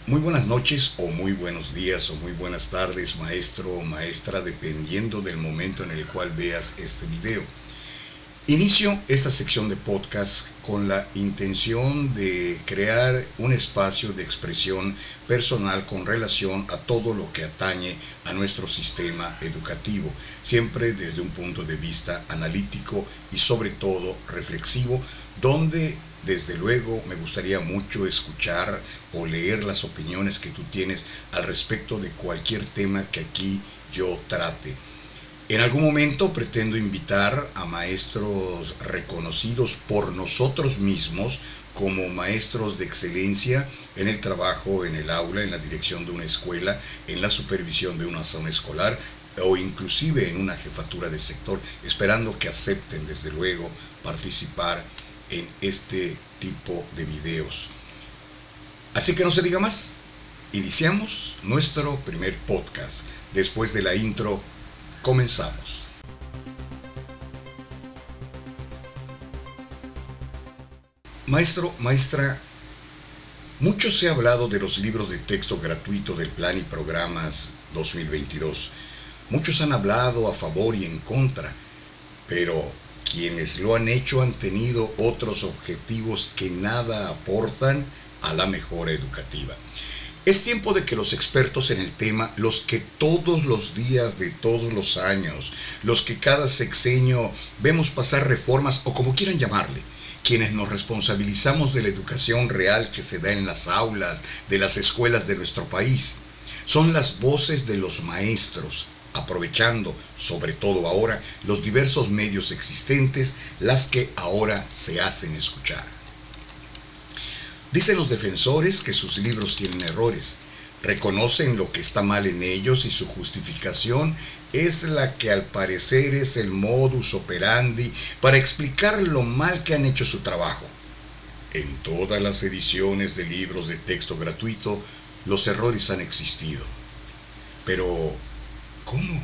Muy buenas noches o muy buenos días o muy buenas tardes, maestro o maestra, dependiendo del momento en el cual veas este video. Inicio esta sección de podcast con la intención de crear un espacio de expresión personal con relación a todo lo que atañe a nuestro sistema educativo, siempre desde un punto de vista analítico y sobre todo reflexivo, donde desde luego me gustaría mucho escuchar o leer las opiniones que tú tienes al respecto de cualquier tema que aquí yo trate. En algún momento pretendo invitar a maestros reconocidos por nosotros mismos como maestros de excelencia en el trabajo, en el aula, en la dirección de una escuela, en la supervisión de una zona escolar o inclusive en una jefatura de sector, esperando que acepten desde luego participar en este tipo de videos. Así que no se diga más, iniciamos nuestro primer podcast. Después de la intro, comenzamos. Maestro, maestra, mucho se ha hablado de los libros de texto gratuito del Plan y Programas 2022. Muchos han hablado a favor y en contra, pero quienes lo han hecho han tenido otros objetivos que nada aportan a la mejora educativa. Es tiempo de que los expertos en el tema, los que todos los días de todos los años, los que cada sexenio vemos pasar reformas o como quieran llamarle, quienes nos responsabilizamos de la educación real que se da en las aulas de las escuelas de nuestro país, son las voces de los maestros, aprovechando, sobre todo ahora, los diversos medios existentes, las que ahora se hacen escuchar. Dicen los defensores que sus libros tienen errores, reconocen lo que está mal en ellos y su justificación es la que al parecer es el modus operandi para explicar lo mal que han hecho su trabajo. En todas las ediciones de libros de texto gratuito, los errores han existido. Pero, ¿cómo?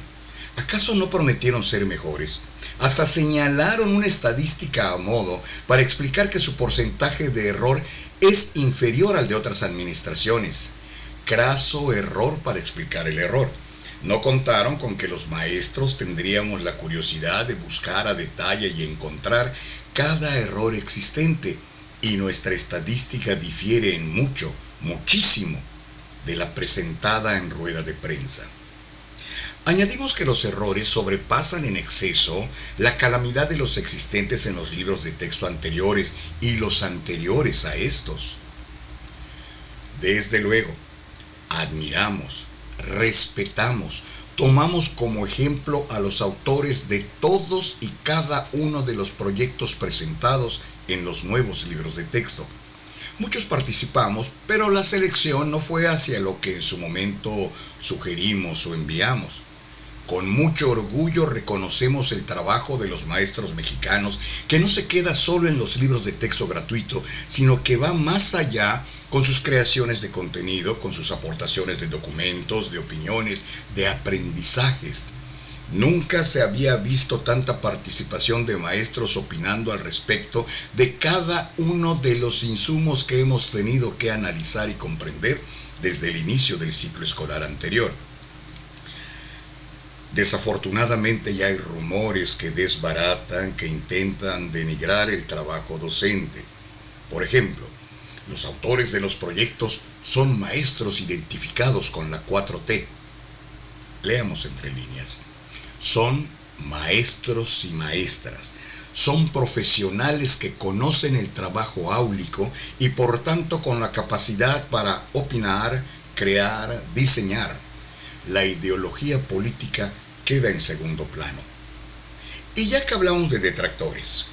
¿Acaso no prometieron ser mejores? Hasta señalaron una estadística a modo para explicar que su porcentaje de error es inferior al de otras administraciones. Craso error para explicar el error. No contaron con que los maestros tendríamos la curiosidad de buscar a detalle y encontrar cada error existente, y nuestra estadística difiere en mucho, muchísimo, de la presentada en rueda de prensa. Añadimos que los errores sobrepasan en exceso la calamidad de los existentes en los libros de texto anteriores y los anteriores a estos. Desde luego, admiramos, respetamos, tomamos como ejemplo a los autores de todos y cada uno de los proyectos presentados en los nuevos libros de texto. Muchos participamos, pero la selección no fue hacia lo que en su momento sugerimos o enviamos. Con mucho orgullo reconocemos el trabajo de los maestros mexicanos, que no se queda solo en los libros de texto gratuito, sino que va más allá con sus creaciones de contenido, con sus aportaciones de documentos, de opiniones, de aprendizajes. Nunca se había visto tanta participación de maestros opinando al respecto de cada uno de los insumos que hemos tenido que analizar y comprender desde el inicio del ciclo escolar anterior. Desafortunadamente ya hay rumores que desbaratan, que intentan denigrar el trabajo docente. Por ejemplo, los autores de los proyectos son maestros identificados con la 4T. Leamos entre líneas. Son maestros y maestras. Son profesionales que conocen el trabajo áulico y por tanto con la capacidad para opinar, crear, diseñar. La ideología política queda en segundo plano. Y ya que hablamos de detractores,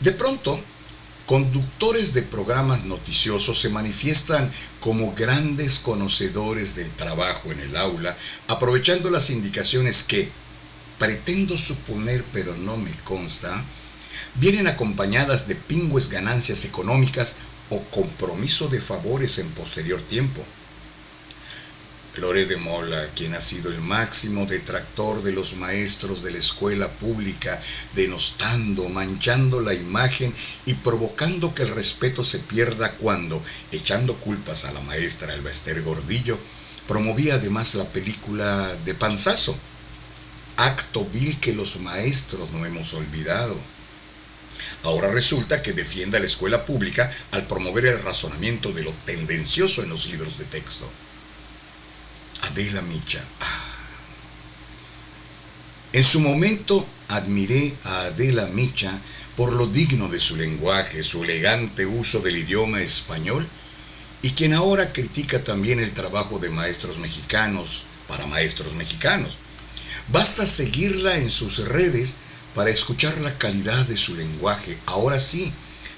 de pronto, conductores de programas noticiosos se manifiestan como grandes conocedores del trabajo en el aula, aprovechando las indicaciones que, pretendo suponer pero no me consta, vienen acompañadas de pingües ganancias económicas o compromiso de favores en posterior tiempo. Loré de Mola, quien ha sido el máximo detractor de los maestros de la escuela pública, denostando, manchando la imagen y provocando que el respeto se pierda cuando, echando culpas a la maestra Elba Ester Gordillo, promovía además la película de Panzazo, acto vil que los maestros no hemos olvidado. Ahora resulta que defiende a la escuela pública al promover el razonamiento de lo tendencioso en los libros de texto. Adela Micha. En su momento admiré a Adela Micha por lo digno de su lenguaje, su elegante uso del idioma español, y quien ahora critica también el trabajo de maestros mexicanos para maestros mexicanos. Basta seguirla en sus redes para escuchar la calidad de su lenguaje, ahora sí,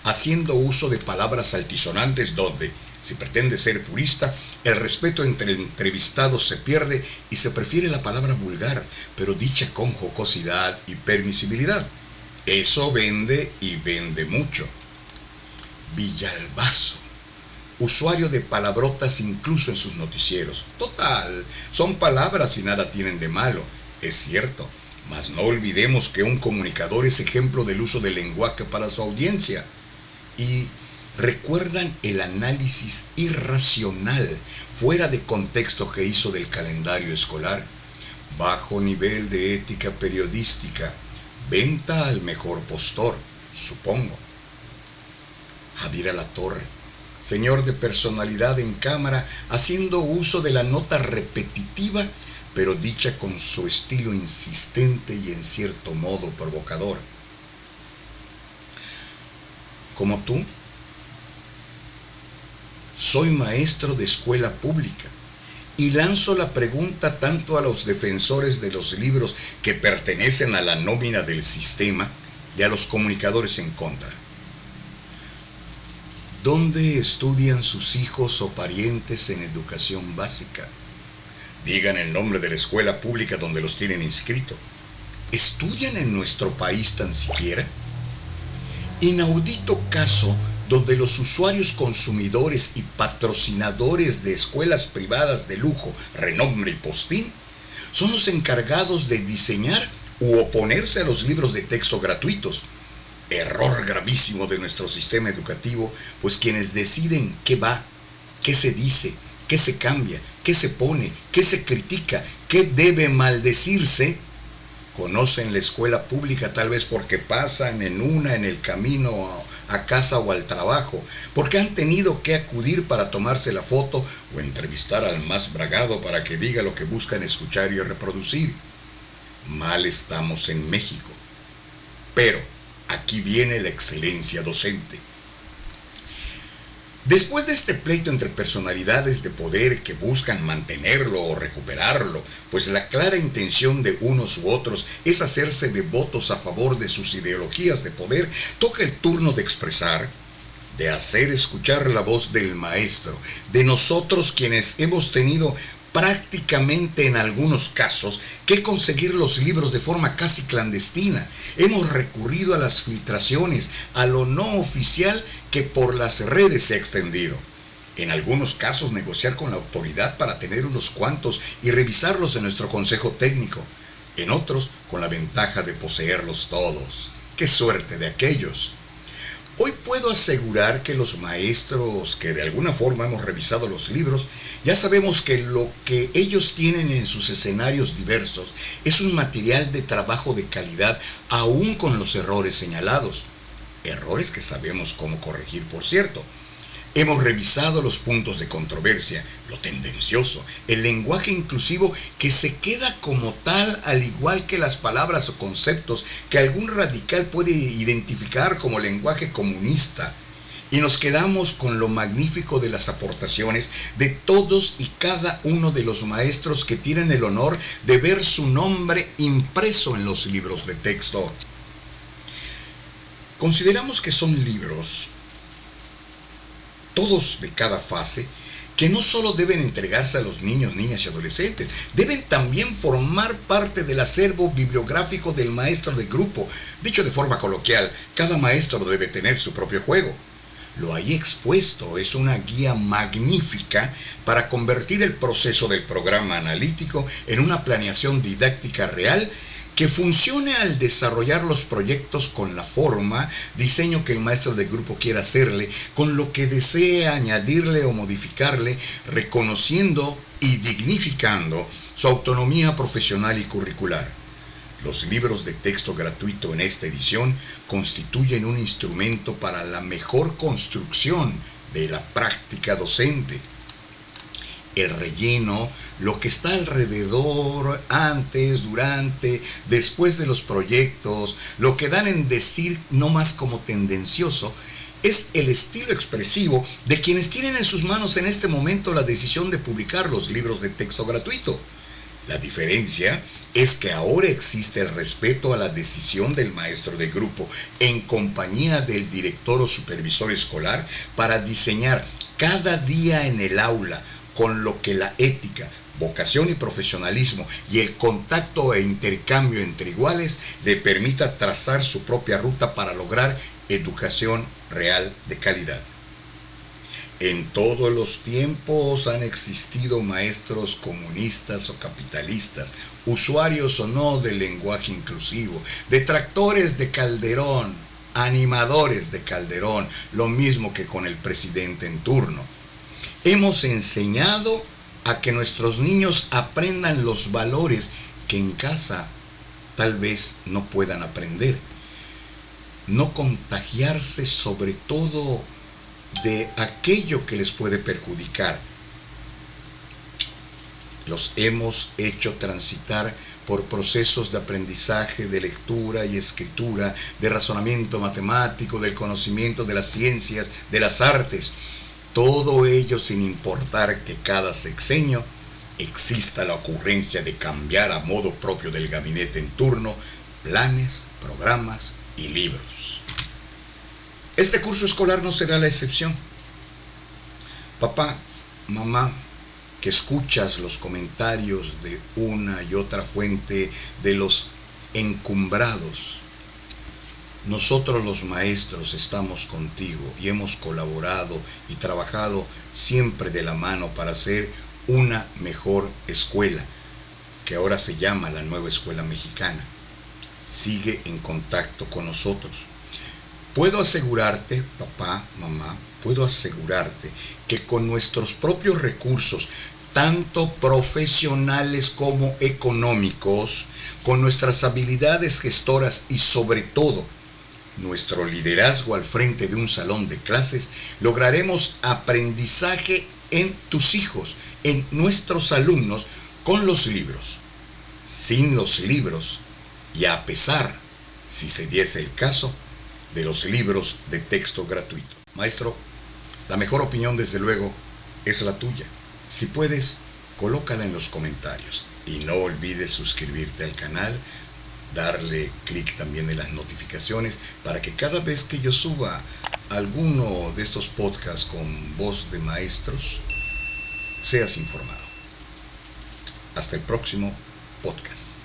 haciendo uso de palabras altisonantes donde, si pretende ser purista, el respeto entre entrevistados se pierde y se prefiere la palabra vulgar, pero dicha con jocosidad y permisibilidad. Eso vende y vende mucho. Villalbazo, usuario de palabrotas incluso en sus noticieros. Total, son palabras y nada tienen de malo, es cierto, mas no olvidemos que un comunicador es ejemplo del uso del lenguaje para su audiencia. Y ¿recuerdan el análisis irracional, fuera de contexto que hizo del calendario escolar? Bajo nivel de ética periodística, venta al mejor postor, supongo. Javier Alatorre, señor de personalidad en cámara, haciendo uso de la nota repetitiva, pero dicha con su estilo insistente y en cierto modo provocador. Como tú, soy maestro de escuela pública y lanzo la pregunta tanto a los defensores de los libros que pertenecen a la nómina del sistema y a los comunicadores en contra. ¿Dónde estudian sus hijos o parientes en educación básica? Digan el nombre de la escuela pública donde los tienen inscrito. ¿Estudian en nuestro país tan siquiera? Inaudito caso donde los usuarios consumidores y patrocinadores de escuelas privadas de lujo, renombre y postín son los encargados de diseñar u oponerse a los libros de texto gratuitos. Error gravísimo de nuestro sistema educativo, pues quienes deciden qué va, qué se dice, qué se cambia, qué se pone, qué se critica, qué debe maldecirse, conocen la escuela pública tal vez porque pasan en el camino a casa o al trabajo, porque han tenido que acudir para tomarse la foto o entrevistar al más bragado para que diga lo que buscan escuchar y reproducir. Mal estamos en México. Pero aquí viene la excelencia docente. Después de este pleito entre personalidades de poder que buscan mantenerlo o recuperarlo, pues la clara intención de unos u otros es hacerse devotos a favor de sus ideologías de poder, toca el turno de expresar, de hacer escuchar la voz del maestro, de nosotros quienes hemos tenido prácticamente en algunos casos que conseguir los libros de forma casi clandestina. Hemos recurrido a las filtraciones, a lo no oficial que por las redes se ha extendido. En algunos casos negociar con la autoridad para tener unos cuantos y revisarlos en nuestro consejo técnico. En otros con la ventaja de poseerlos todos. ¡Qué suerte de aquellos! Hoy puedo asegurar que los maestros que de alguna forma hemos revisado los libros, ya sabemos que lo que ellos tienen en sus escenarios diversos es un material de trabajo de calidad, aún con los errores señalados. Errores que sabemos cómo corregir, por cierto. Hemos revisado los puntos de controversia, lo tendencioso, el lenguaje inclusivo que se queda como tal, al igual que las palabras o conceptos que algún radical puede identificar como lenguaje comunista. Y nos quedamos con lo magnífico de las aportaciones de todos y cada uno de los maestros que tienen el honor de ver su nombre impreso en los libros de texto. Consideramos que son libros, todos de cada fase, que no solo deben entregarse a los niños, niñas y adolescentes, deben también formar parte del acervo bibliográfico del maestro de grupo. Dicho de forma coloquial, cada maestro debe tener su propio juego. lo hay expuesto. Es una guía magnífica para convertir el proceso del programa analítico en una planeación didáctica real que funcione al desarrollar los proyectos con la forma, diseño que el maestro de grupo quiera hacerle, con lo que desee añadirle o modificarle, reconociendo y dignificando su autonomía profesional y curricular. Los libros de texto gratuito en esta edición constituyen un instrumento para la mejor construcción de la práctica docente. El relleno, lo que está alrededor, antes, durante, después de los proyectos, lo que dan en decir no más como tendencioso, es el estilo expresivo de quienes tienen en sus manos en este momento la decisión de publicar los libros de texto gratuito. La diferencia es que ahora existe el respeto a la decisión del maestro de grupo en compañía del director o supervisor escolar para diseñar cada día en el aula con lo que la ética, vocación y profesionalismo y el contacto e intercambio entre iguales le permita trazar su propia ruta para lograr educación real de calidad. En todos los tiempos han existido maestros comunistas o capitalistas, usuarios o no del lenguaje inclusivo, detractores de Calderón, animadores de Calderón, lo mismo que con el presidente en turno. Hemos enseñado a que nuestros niños aprendan los valores que en casa tal vez no puedan aprender. No contagiarse sobre todo de aquello que les puede perjudicar. Los hemos hecho transitar por procesos de aprendizaje, de lectura y escritura, de razonamiento matemático, del conocimiento de las ciencias, de las artes. Todo ello sin importar que cada sexenio exista la ocurrencia de cambiar a modo propio del gabinete en turno planes, programas y libros. Este curso escolar no será la excepción. Papá, mamá, que escuchas los comentarios de una y otra fuente de los encumbrados, nosotros los maestros estamos contigo y hemos colaborado y trabajado siempre de la mano para hacer una mejor escuela, que ahora se llama la Nueva Escuela Mexicana. Sigue en contacto con nosotros. Puedo asegurarte, papá, mamá, puedo asegurarte que con nuestros propios recursos, tanto profesionales como económicos, con nuestras habilidades gestoras y sobre todo nuestro liderazgo al frente de un salón de clases, lograremos aprendizaje en tus hijos, en nuestros alumnos, con los libros. Sin los libros, y a pesar, si se diese el caso, de los libros de texto gratuito. Maestro, la mejor opinión desde luego es la tuya. Si puedes, colócala en los comentarios. Y no olvides suscribirte al canal, darle clic también en las notificaciones para que cada vez que yo suba alguno de estos podcasts con voz de maestros, seas informado. Hasta el próximo podcast.